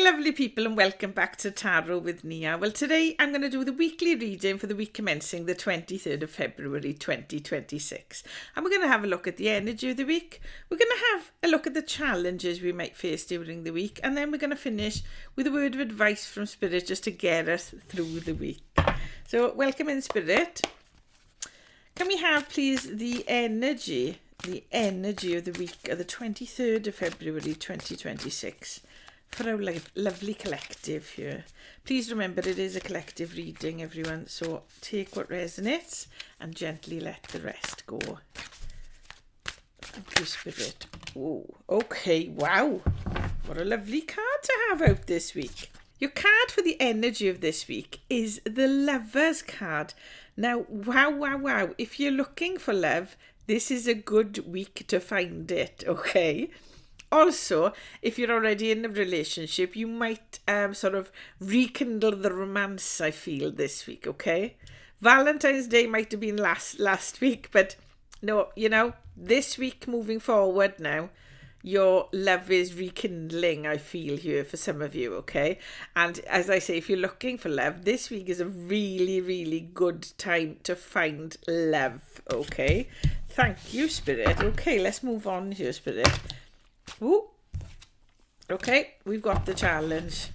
lovely people, and welcome back to Tarot with Nia. Well, today I'm going to do the weekly reading for the week commencing the 23rd of February 2026. And we're going to have a look at the energy of the week. We're going to have a look at the challenges we might face during the week. And then we're going to finish with a word of advice from Spirit just to get us through the week. So welcome in, Spirit. Can we have, please, the energy of the week of the 23rd of February 2026 for our lovely collective here. Please remember it is a collective reading, everyone, so take what resonates and gently let the rest go. Thank you, Spirit. Oh, okay, wow. What a lovely card to have out this week. Your card for the energy of this week is the Lovers card. Now, wow. If you're looking for love, this is a good week to find it, okay? Also, if you're already in a relationship, you might sort of rekindle the romance, I feel, this week, okay? Valentine's Day might have been last week, but no, this week moving forward now, your love is rekindling, I feel, here for some of you, okay? And as I say, if you're looking for love, this week is a really, really good time to find love, okay? Thank you, Spirit. Okay, let's move on here, Spirit. Ooh. Okay, we've got the challenge.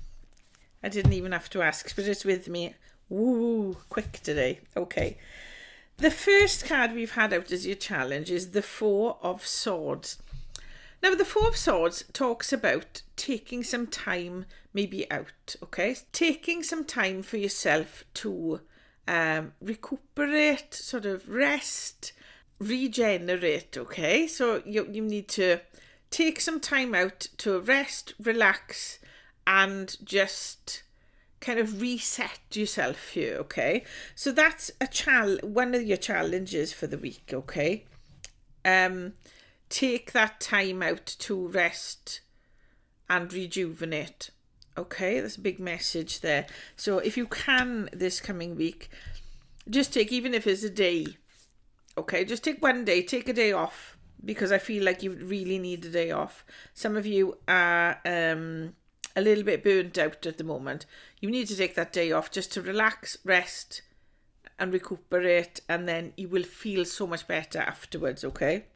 I didn't even have to ask, Spirit's with me. Woo, quick today. Okay. The first card we've had out as your challenge is the Four of Swords. Now, the Four of Swords talks about taking some time maybe out, okay? Taking some time for yourself to recuperate, sort of rest, regenerate, okay? So you need to take some time out to rest, relax, and just kind of reset yourself here, okay? So that's one of your challenges for the week, okay? Take that time out to rest and rejuvenate. Okay, that's a big message there. So if you can this coming week, just take, even if it's a day, okay, just take one day, take a day off, because I feel like you really need a day off. Some of you are a little bit burnt out at the moment. You need to take that day off just to relax, rest and recuperate, and then you will feel so much better afterwards, okay?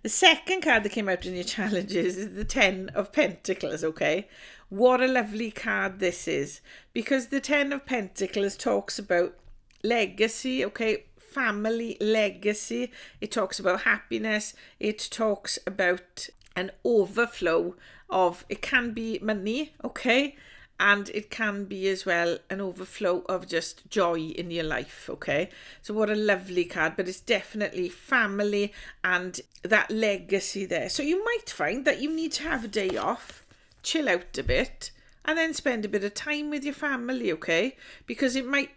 The second card that came out in your challenges is the Ten of Pentacles, okay? What a lovely card this is, because the Ten of Pentacles talks about legacy, okay? Family legacy. It talks about happiness. It talks about an overflow of, it can be money, okay? And it can be as well an overflow of just joy in your life, okay? So what a lovely card, but it's definitely family and that legacy there. So you might find that you need to have a day off, chill out a bit, and then spend a bit of time with your family, okay? Because it might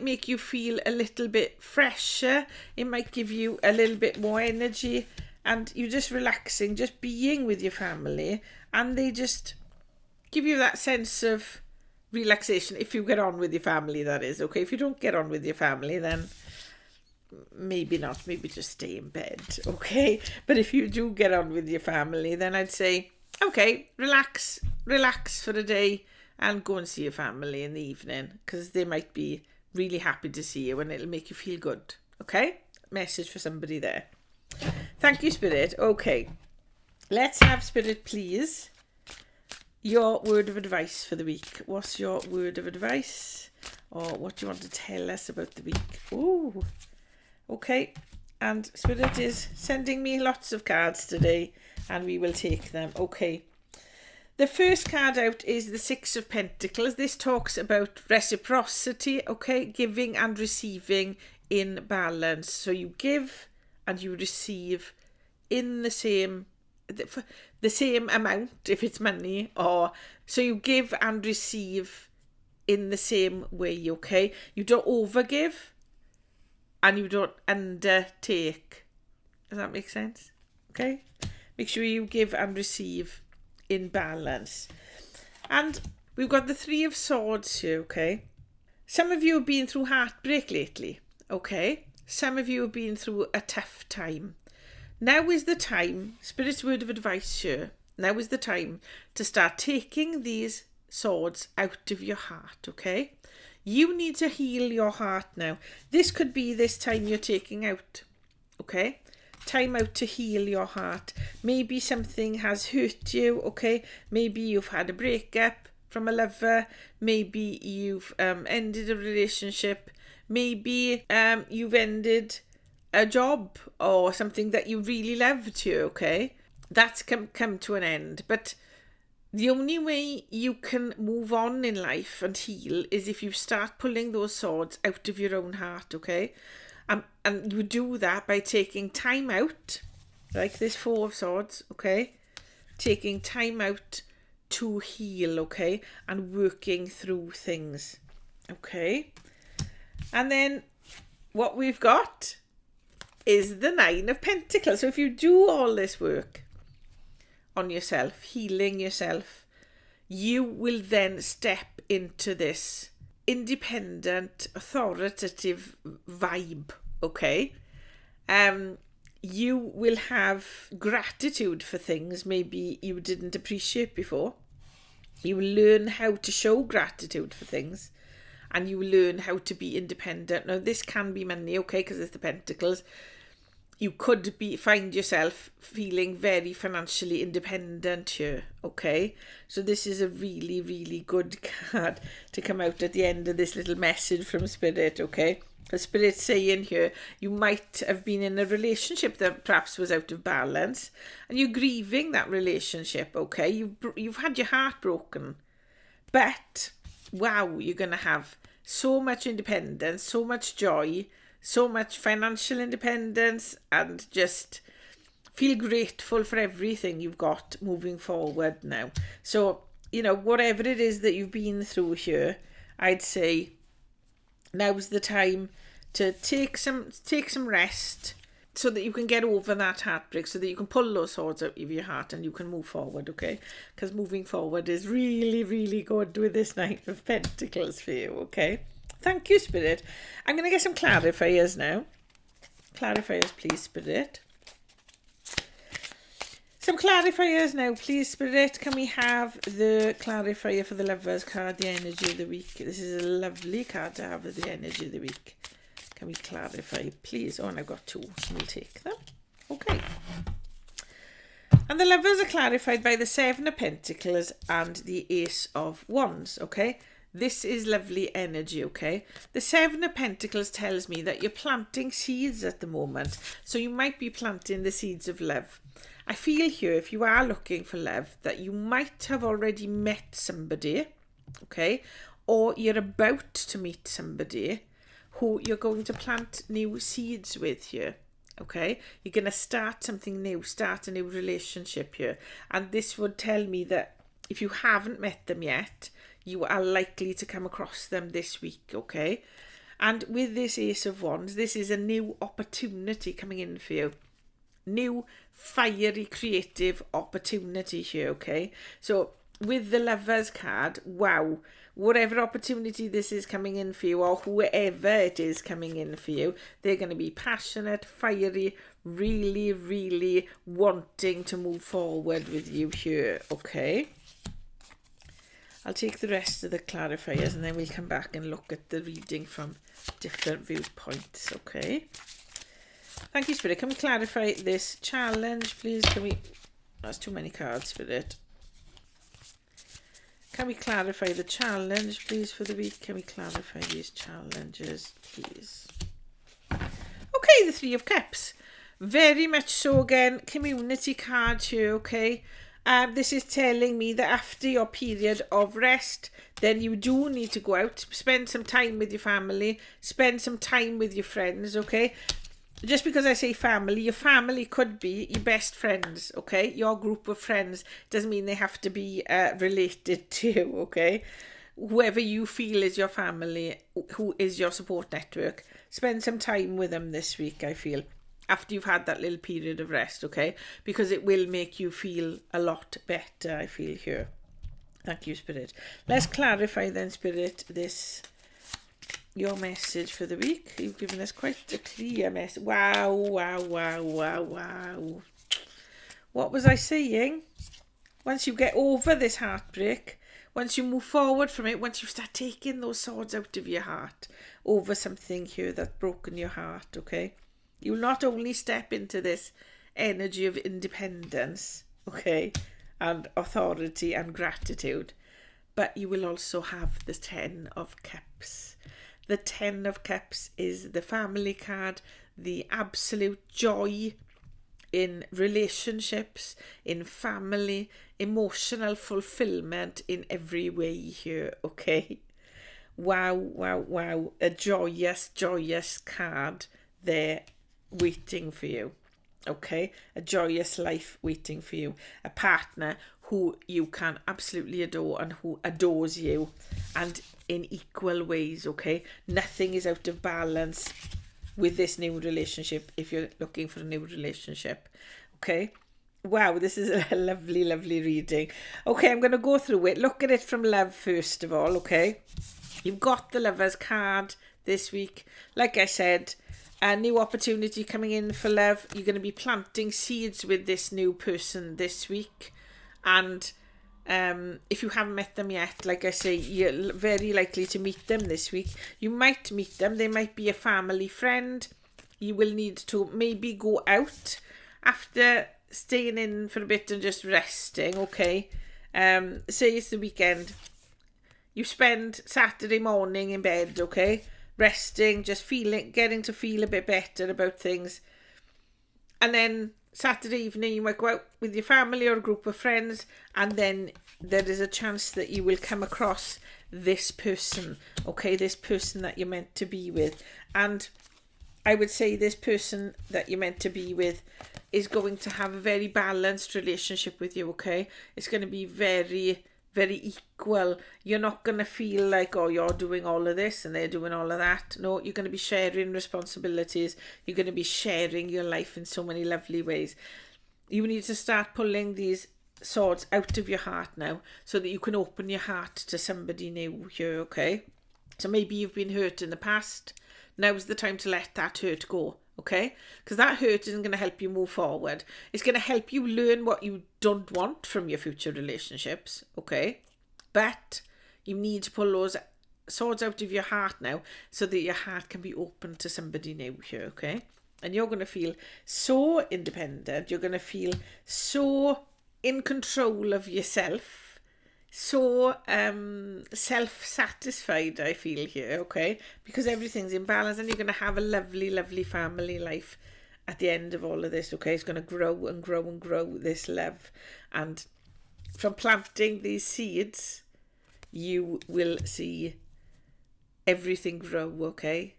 make you feel a little bit fresher. It might give you a little bit more energy, and you're just relaxing, just being with your family, and they just give you that sense of relaxation. If you get on with your family, that is, okay? If you don't get on with your family, then maybe not, maybe just stay in bed, okay? But if you do get on with your family, then I'd say, okay, relax for a day and go and see your family in the evening, because they might be really happy to see you and it'll make you feel good, okay? Message for somebody there. Thank you, Spirit. Okay, let's have, Spirit, please, your word of advice for the week. What's your word of advice? Or what do you want to tell us about the week? Ooh, okay. And Spirit is sending me lots of cards today, and we will take them. Okay. The first card out is the Six of Pentacles. This talks about reciprocity, okay? Giving and receiving in balance. So you give and you receive in the same amount, if it's money, or so you give and receive in the same way, okay? You don't overgive and you don't undertake. Does that make sense? Okay? Make sure you give and receive in balance. And we've got the Three of Swords here, okay? Some of you have been through heartbreak lately, okay? Some of you have been through a tough time. Now is the time, Spirit's word of advice here, Now is the time to start taking these swords out of your heart, okay? You need to heal your heart now. This could be this time you're taking out, okay? Time out to heal your heart. Maybe something has hurt you, okay? Maybe you've had a breakup from a lover. Maybe you've ended a relationship. Maybe you've ended a job or something that you really loved, okay? That's come to an end. But the only way you can move on in life and heal is if you start pulling those swords out of your own heart, okay? And you do that by taking time out, like this Four of Swords, okay? Taking time out to heal, okay? And working through things, okay? And then what we've got is the Nine of Pentacles. So if you do all this work on yourself, healing yourself, you will then step into this independent, authoritative vibe, okay? You will have gratitude for things maybe you didn't appreciate before. You will learn how to show gratitude for things, and you will learn how to be independent. Now, this can be money, okay, because it's the Pentacles. You could find yourself feeling very financially independent here, okay? So this is a really, really good card to come out at the end of this little message from Spirit, okay? The Spirit's saying here, you might have been in a relationship that perhaps was out of balance, and you're grieving that relationship, okay? You've had your heart broken, but wow, you're going to have so much independence, so much joy, so much financial independence, and just feel grateful for everything you've got moving forward now. So, whatever it is that you've been through here, I'd say now's the time to take some rest so that you can get over that heartbreak, so that you can pull those swords out of your heart and you can move forward, okay? Because moving forward is really, really good with this Nine of Pentacles for you, okay? Thank you, Spirit. I'm going to get some clarifiers now. Clarifiers, please, Spirit. Some clarifiers now, please, Spirit. Can we have the clarifier for the Lovers card, the energy of the week? This is a lovely card to have with the energy of the week. Can we clarify, please? Oh, and I've got two, so we'll take them. Okay. And the Lovers are clarified by the Seven of Pentacles and the Ace of Wands, okay? This is lovely energy, okay? The Seven of Pentacles tells me that you're planting seeds at the moment. So you might be planting the seeds of love. I feel here, if you are looking for love, that you might have already met somebody, okay? Or you're about to meet somebody who you're going to plant new seeds with here, okay? You're going to start something new, start a new relationship here. And this would tell me that if you haven't met them yet, you are likely to come across them this week, okay? And with this Ace of Wands, this is a new opportunity coming in for you. New, fiery, creative opportunity here, okay? So with the Lovers card, wow, whatever opportunity this is coming in for you, or whoever it is coming in for you, they're going to be passionate, fiery, really, really wanting to move forward with you here, okay? I'll take the rest of the clarifiers and then we'll come back and look at the reading from different viewpoints, okay? Thank you, Spirit. Can we clarify this challenge, please? That's too many cards, Spirit. Can we clarify the challenge, please, for the week? Can we clarify these challenges, please? Okay, the Three of Cups. Very much so again. Community card here, okay? This is telling me that after your period of rest, then you do need to go out, spend some time with your family, spend some time with your friends, okay? Just because I say family, your family could be your best friends, okay? Your group of friends doesn't mean they have to be related to you, okay? Whoever you feel is your family, who is your support network, spend some time with them this week, I feel, after you've had that little period of rest, okay? Because it will make you feel a lot better, I feel here. Thank you, Spirit. Let's clarify then, Spirit, your message for the week. You've given us quite a clear message. Wow, wow, wow, wow, wow. What was I saying? once you get over this heartbreak, once you move forward from it, once you start taking those swords out of your heart over something here that's broken your heart, okay, you'll not only step into this energy of independence, okay, and authority and gratitude, but you will also have the 10 of Cups. The 10 of Cups is the family card, the absolute joy in relationships, in family, emotional fulfillment in every way here, okay? Wow, wow, wow. A joyous, joyous card there waiting for you, okay? A joyous life waiting for you. A partner who you can absolutely adore and who adores you, and in equal ways, okay? Nothing is out of balance with this new relationship if you're looking for a new relationship, okay? Wow, this is a lovely, lovely reading. Okay, I'm going to go through it. Look at it from love first of all, okay? You've got the Lovers card this week. Like I said, a new opportunity coming in for love. You're going to be planting seeds with this new person this week. And if you haven't met them yet, like I say, you're very likely to meet them this week. You might meet them. They might be a family friend. You will need to maybe go out after staying in for a bit and just resting, okay? Say it's the weekend. You spend Saturday morning in bed, okay? Resting, just getting to feel a bit better about things. And then Saturday evening, you might go out with your family or a group of friends, and then there is a chance that you will come across this person, okay? This person that you're meant to be with. And I would say this person that you're meant to be with is going to have a very balanced relationship with you, okay? It's going to be very, very equal. You're not going to feel like, oh, you're doing all of this and they're doing all of that. No, you're going to be sharing responsibilities. You're going to be sharing your life in so many lovely ways. You need to start pulling these swords out of your heart now so that you can open your heart to somebody new here, okay? So maybe you've been hurt in the past. Now's the time to let that hurt go, okay? Because that hurt isn't going to help you move forward. It's going to help you learn what you don't want from your future relationships, okay? But you need to pull those swords out of your heart now so that your heart can be open to somebody new here, okay? And you're going to feel so independent. You're going to feel so in control of yourself. So self-satisfied, I feel here, okay? Because everything's in balance and you're going to have a lovely, lovely family life at the end of all of this, okay? It's going to grow and grow and grow, this love. And from planting these seeds, you will see everything grow, okay?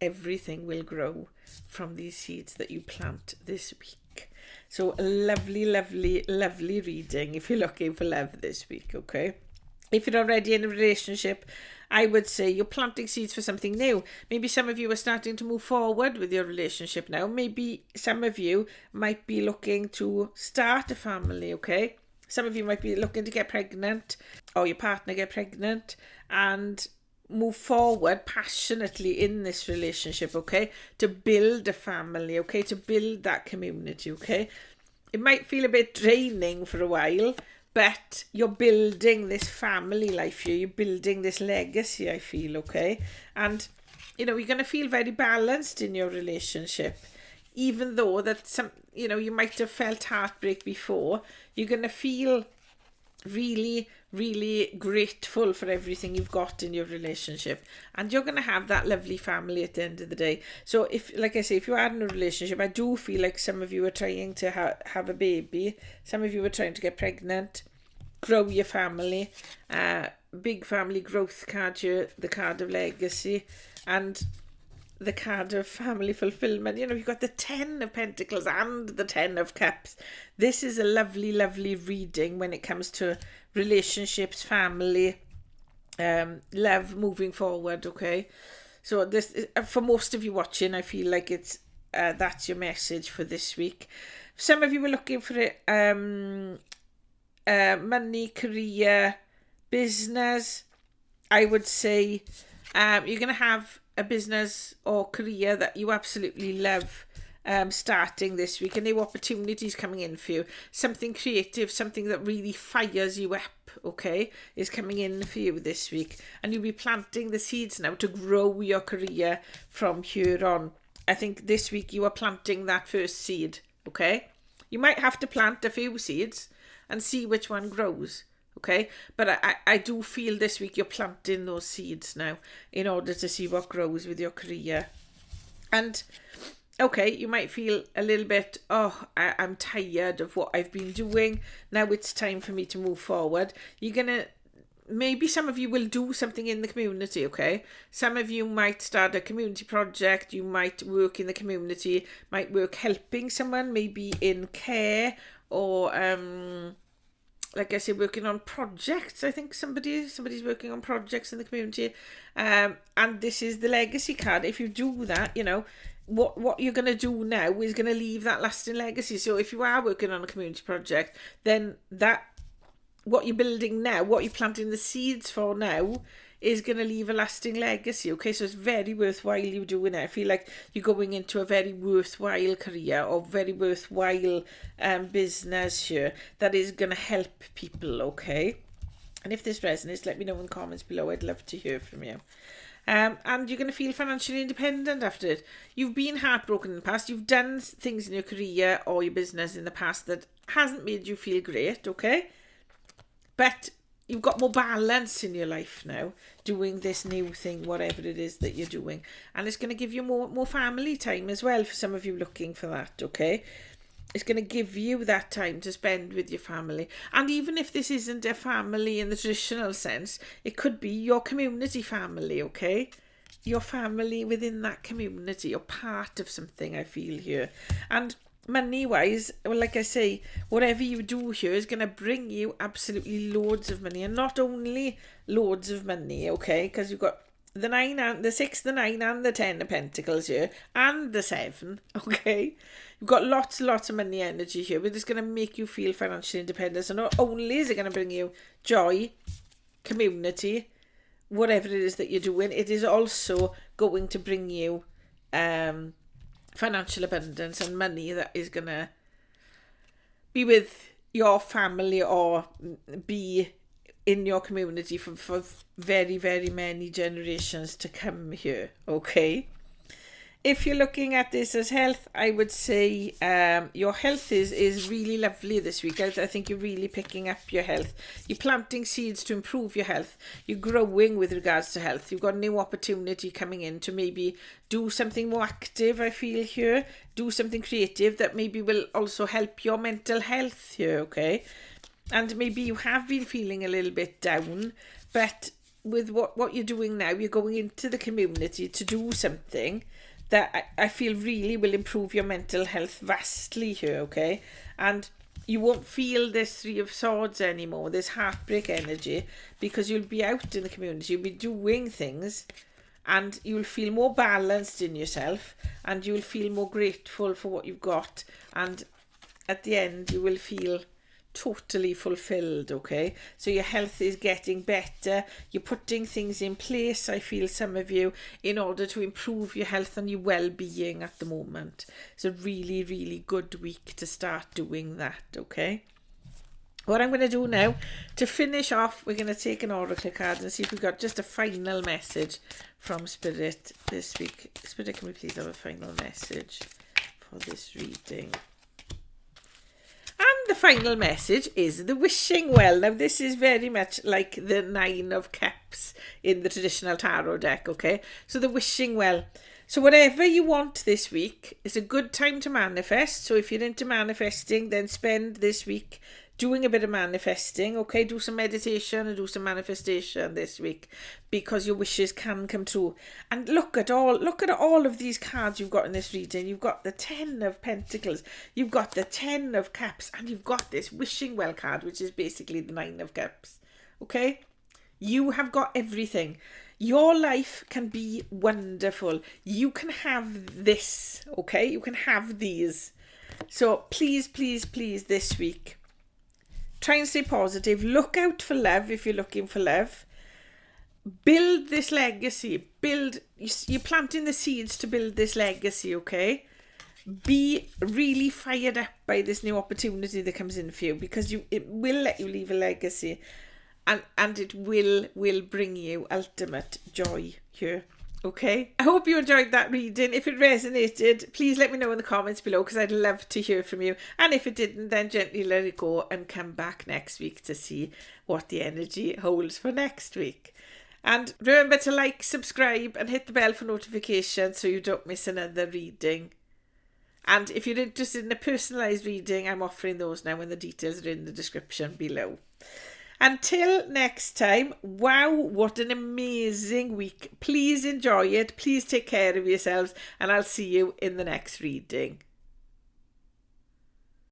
Everything will grow from these seeds that you plant this week. So a lovely, lovely, lovely reading if you're looking for love this week, okay? If you're already in a relationship, I would say you're planting seeds for something new. Maybe some of you are starting to move forward with your relationship now. Maybe some of you might be looking to start a family, okay? Some of you might be looking to get pregnant or your partner get pregnant and move forward passionately in this relationship, okay? To build a family, okay? To build that community, okay? It might feel a bit draining for a while, but you're building this family life here. You're building this legacy, I feel, okay? And, you know, you're going to feel very balanced in your relationship. Even though that some, you know, you might have felt heartbreak before, you're going to feel really, really grateful for everything you've got in your relationship, and you're going to have that lovely family at the end of the day. So if, like I say, if you are in a relationship, I do feel like some of you are trying to have a baby, some of you are trying to get pregnant, grow your family, big family growth card here, the card of legacy, and the card of family fulfillment. You know, you've got the 10 of Pentacles and the 10 of Cups. This is a lovely, lovely reading when it comes to relationships, family, love moving forward, okay? So this is, for most of you watching, I feel like it's that's your message for this week. Some of you were looking for it, money, career, business. I would say you're going to have a business or career that you absolutely love starting this week, and new opportunities coming in for you. Something creative, something that really fires you up, okay, is coming in for you this week. And you'll be planting the seeds now to grow your career from here on. I think this week you are planting that first seed, okay? You might have to plant a few seeds and see which one grows, okay? But I do feel this week you're planting those seeds now in order to see what grows with your career. And okay, you might feel a little bit, I'm tired of what I've been doing. Now it's time for me to move forward. Maybe some of you will do something in the community, okay? Some of you might start a community project. You might work in the community, might work helping someone, maybe in care, or like I say, working on projects. I think somebody's working on projects in the community. And this is the legacy card. If you do that, what you're going to do now is going to leave that lasting legacy. So if you are working on a community project, then what you're building now, what you're planting the seeds for now, is going to leave a lasting legacy, okay? So it's very worthwhile you doing it. I feel like you're going into a very worthwhile career or very worthwhile business here that is going to help people, okay? And if this resonates, let me know in the comments below. I'd love to hear from you. And you're going to feel financially independent after it. You've been heartbroken in the past. You've done things in your career or your business in the past that hasn't made you feel great, okay? But you've got more balance in your life now, doing this new thing, whatever it is that you're doing. And it's going to give you more family time as well, for some of you looking for that, okay? It's going to give you that time to spend with your family. And even if this isn't a family in the traditional sense, it could be your community family, okay? Your family within that community. You're part of something, I feel here. And money-wise, well, like I say, whatever you do here is going to bring you absolutely loads of money. And not only loads of money, okay? Because you've got the 9 and the 6, the 9 and the 10 of pentacles here, and the 7, okay? You've got lots of money energy here, but it's going to make you feel financially independent. So not only is it going to bring you joy, community, whatever it is that you're doing, it is also going to bring you financial abundance and money that is going to be with your family or be in your community for very, very many generations to come here, okay? If you're looking at this as health, I would say your health is really lovely this week. I think you're really picking up your health. You're planting seeds to improve your health. You're growing with regards to health. You've got a new opportunity coming in to maybe do something more active, I feel here. Do something creative that maybe will also help your mental health here, okay? And maybe you have been feeling a little bit down, but with what you're doing now, you're going into the community to do something that I feel really will improve your mental health vastly here, okay? And you won't feel this 3 of Swords anymore, this heartbreak energy, because you'll be out in the community, you'll be doing things, and you'll feel more balanced in yourself, and you'll feel more grateful for what you've got, and at the end you will feel totally fulfilled, okay? So your health is getting better. You're putting things in place, I feel, some of you, in order to improve your health and your well-being at the moment. It's a really, really good week to start doing that, okay? What I'm going to do now, to finish off, we're going to take an oracle card and see if we've got just a final message from Spirit this week. Spirit, can we please have a final message for this reading? And the final message is the wishing well. Now, this is very much like the 9 of Cups in the traditional tarot deck, okay? So the wishing well. So whatever you want this week is a good time to manifest. So if you're into manifesting, then spend this week doing a bit of manifesting, okay? Do some meditation and do some manifestation this week, because your wishes can come true. And look at all of these cards you've got in this reading. You've got the 10 of Pentacles, you've got the 10 of Cups, and you've got this wishing well card, which is basically the 9 of Cups, okay? You have got everything. Your life can be wonderful. You can have this, okay? You can have these. So please, please, please, this week, try and stay positive. Look out for love if you're looking for love. Build this legacy. You're planting the seeds to build this legacy, okay? be really fired up by this new opportunity that comes in for you, because it will let you leave a legacy, and it will bring you ultimate joy here. Okay, I hope you enjoyed that reading. If it resonated, please let me know in the comments below, because I'd love to hear from you. And if it didn't, then gently let it go and come back next week to see what the energy holds for next week. And remember to like, subscribe and hit the bell for notifications so you don't miss another reading. And if you're interested in a personalised reading, I'm offering those now, and the details are in the description below. Until next time, wow, what an amazing week. Please enjoy it. Please take care of yourselves, and I'll see you in the next reading.